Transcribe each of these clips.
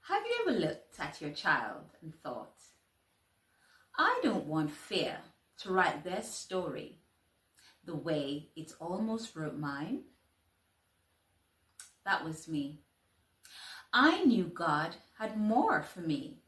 Have you ever looked at your child and thought, I don't want fear to write their story the way it almost wrote mine? That was me. I knew God had more for me,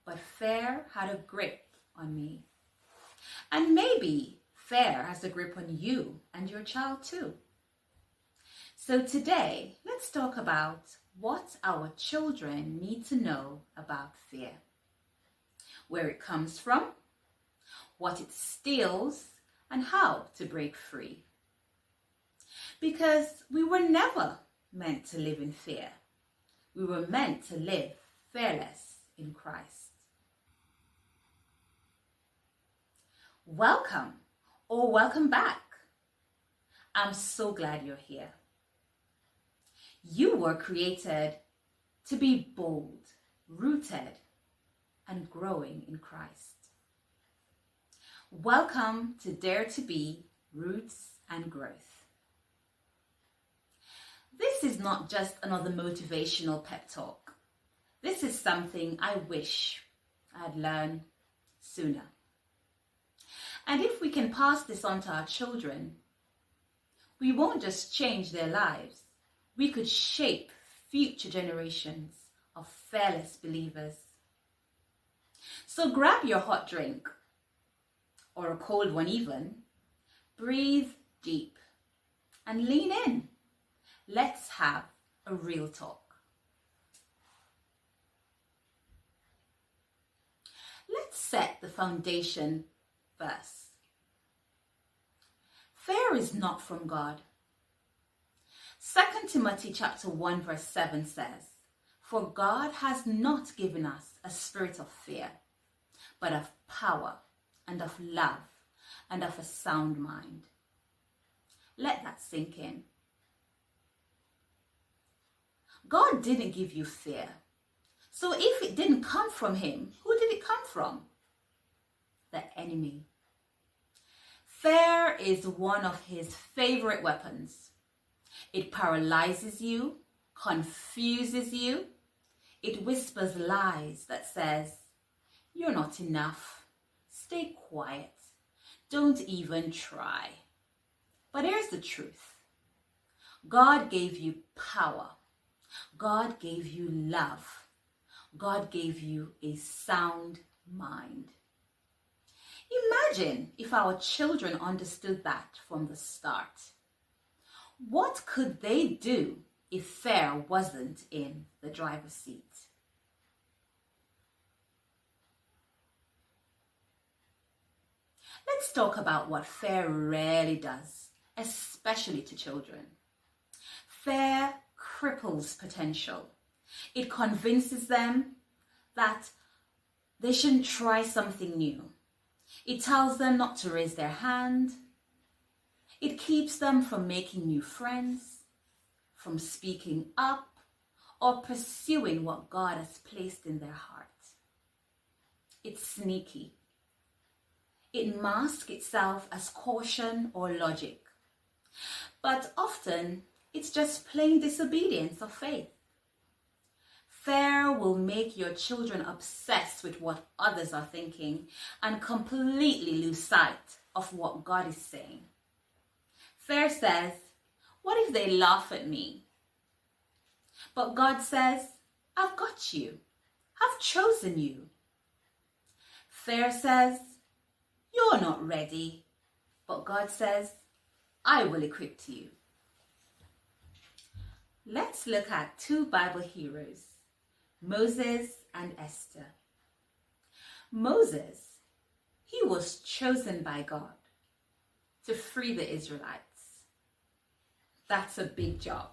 but fear had a grip on me. And maybe fear has a grip on you and your child too. So today, let's talk about what our children need to know about fear, where it comes from, what it steals, and how to break free. Because we were never meant to live in fear. We were meant to live fearless in Christ. Welcome or welcome back. I'm so glad you're here. You were created to be bold, rooted, and growing in Christ. Welcome to Dare to Be Roots and Growth. This is not just another motivational pep talk. This is something I wish I had learned sooner. And if we can pass this on to our children, we won't just change their lives. We could shape future generations of fearless believers. So grab your hot drink, or a cold one even, breathe deep, and lean in. Let's have a real talk. Let's set the foundation first. Fear is not from God. 2 Timothy chapter 1 verse 7 says, For God has not given us a spirit of fear, but of power and of love and of a sound mind. Let that sink in. God didn't give you fear. So if it didn't come from him, who did it come from? The enemy. Fear is one of his favorite weapons. It paralyzes you, confuses you. It whispers lies that says, you're not enough. Stay quiet. Don't even try. But here's the truth. God gave you power. God gave you love. God gave you a sound mind. Imagine if our children understood that from the start. What could they do if fear wasn't in the driver's seat? Let's talk about what fear really does, especially to children. Fear cripples potential. It convinces them that they shouldn't try something new. It tells them not to raise their hand. It keeps them from making new friends, from speaking up, or pursuing what God has placed in their heart. It's sneaky. It masks itself as caution or logic. But often, it's just plain disobedience of faith. Fear will make your children obsessed with what others are thinking and completely lose sight of what God is saying. Fear says, what if they laugh at me? But God says, I've got you. I've chosen you. Fear says, you're not ready. But God says, I will equip you. Let's look at two Bible heroes, Moses and Esther. Moses, he was chosen by God to free the Israelites. That's a big job.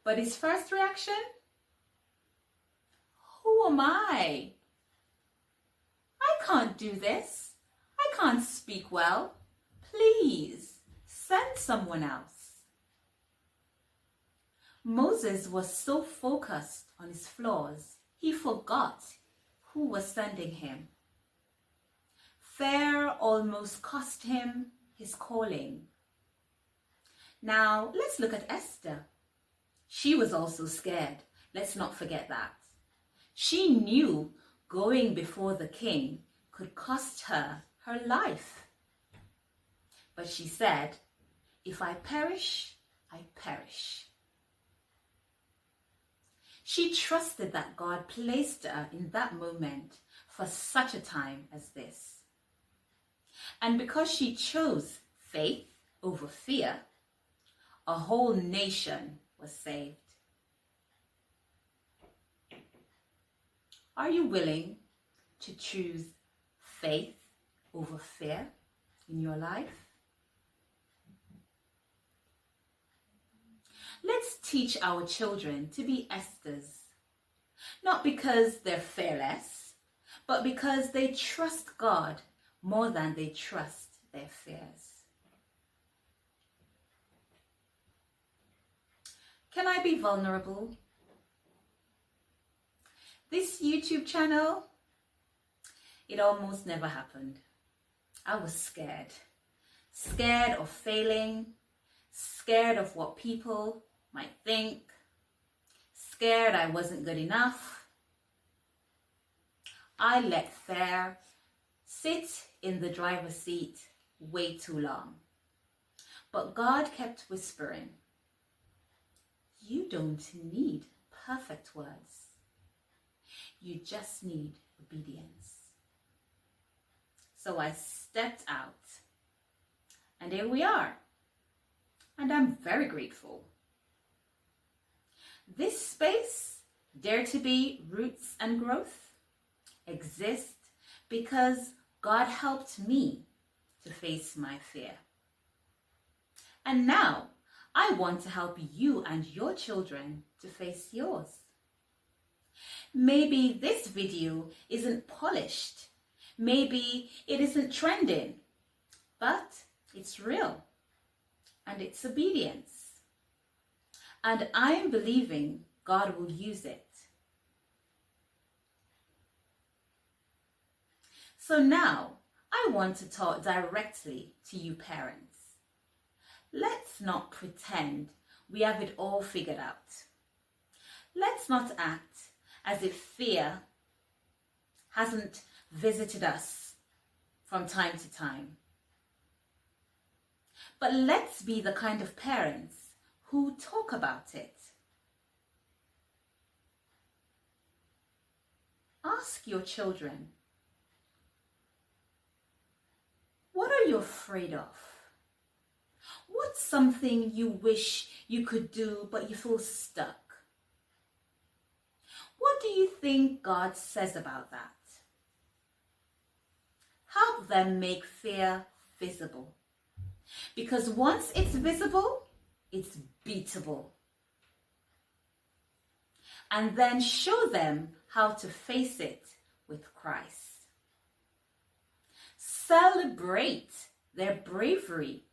But his first reaction? Who am I? I can't do this. I can't speak well. Please, send someone else. Moses was so focused on his flaws, he forgot who was sending him. Fear almost cost him his calling. Now, let's look at Esther. She was also scared. Let's not forget that. She knew going before the king could cost her her life. But she said, if I perish, I perish. She trusted that God placed her in that moment for such a time as this. And because she chose faith over fear, a whole nation was saved. Are you willing to choose faith over fear in your life? Let's teach our children to be Esthers, not because they're fearless, but because they trust God more than they trust their fears. Can I be vulnerable? This YouTube channel, it almost never happened. I was scared. Scared of failing, scared of what people might think, scared I wasn't good enough. I let fear sit in the driver's seat way too long. But God kept whispering, you don't need perfect words. You just need obedience. So I stepped out, and here we are. And I'm very grateful. This space, Dare to Be Roots and Growth, exists because God helped me to face my fear. And now I want to help you and your children to face yours. Maybe this video isn't polished. Maybe it isn't trending, but it's real and it's obedience. And I'm believing God will use it. So now I want to talk directly to you parents. Let's not pretend we have it all figured out. Let's not act as if fear hasn't visited us from time to time. But let's be the kind of parents who talk about it. Ask your children, what are you afraid of? What's something you wish you could do but you feel stuck? What do you think God says about that? Help them make fear visible. Because once it's visible, it's beatable. And then show them how to face it with Christ. Celebrate their bravery,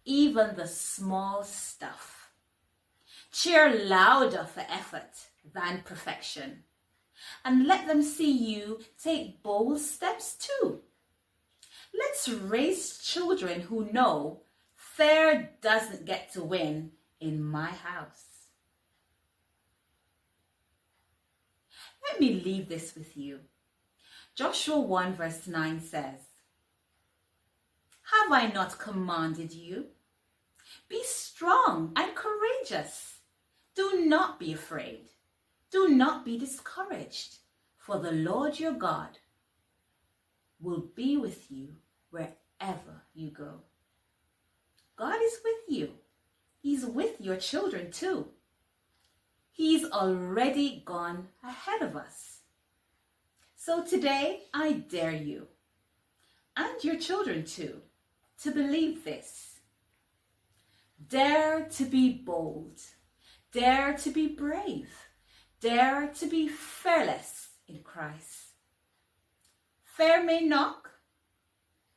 even the small stuff. Cheer louder for effort than perfection. And let them see you take bold steps too. Let's raise children who know fear doesn't get to win in my house. Let me leave this with you. Joshua 1 verse 9 says, have I not commanded you? Be strong and courageous. Do not be afraid. Do not be discouraged, for the Lord your God will be with you wherever you go. God is with you. He's with your children too. He's already gone ahead of us. So today I dare you, and your children too, to believe this. Dare to be bold. Dare to be brave. Dare to be fearless in Christ. Fear may knock,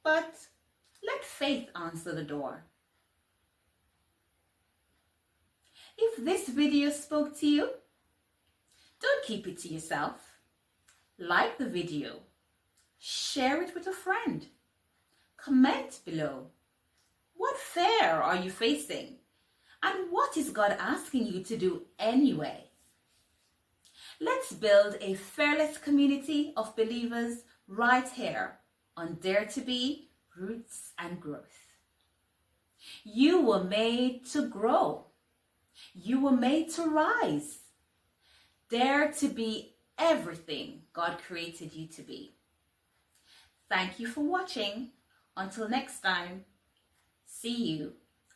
but let faith answer the door. If this video spoke to you, don't keep it to yourself. Like the video. Share it with a friend. Comment below. What fear are you facing? And what is God asking you to do anyway? Let's build a fearless community of believers right here on Dare to Be Roots and Growth. You were made to grow. You were made to rise. Dare to be everything God created you to be. Thank you for watching. Until next time, see you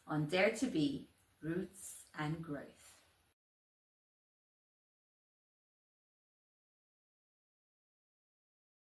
on Dare to Be Roots and Growth.